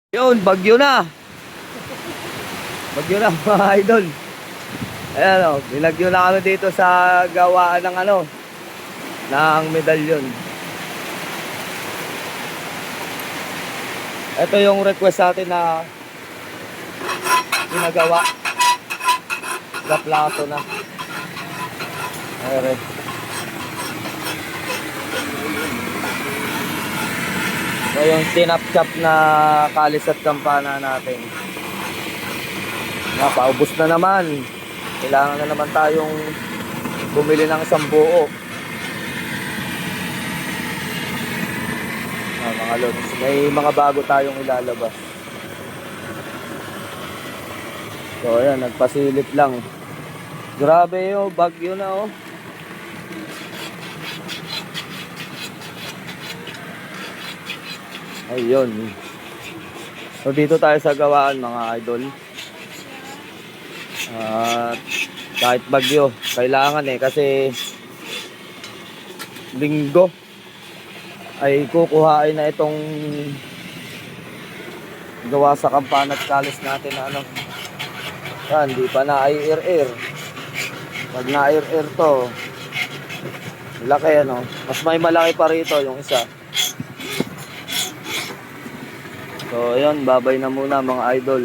Yun, bagyo na. Bagyo na mga idol. Ayan o, binagyo na kami dito sa gawaan ng ng medalyon. Ito yung request natin na ginagawa. Sa plato na. Ayan. So yung tinap-chop na kalis at kampana natin. Paubos na naman. Kailangan na naman tayong bumili ng isang buo. Mga lods, may mga bago tayong ilalabas. So ayan, nagpasilip lang. Grabe yung bagyo na oh. Ayun. So dito tayo sa gawaan mga idol. At kahit bagyo, kailangan kasi linggo ay kukuhain na itong gawa sa kampana at kalis natin na yan, di pa na air-air. Pag na air-air to, laki mas may malaki pa rito yung isa. So ayun, babay na muna mga idol.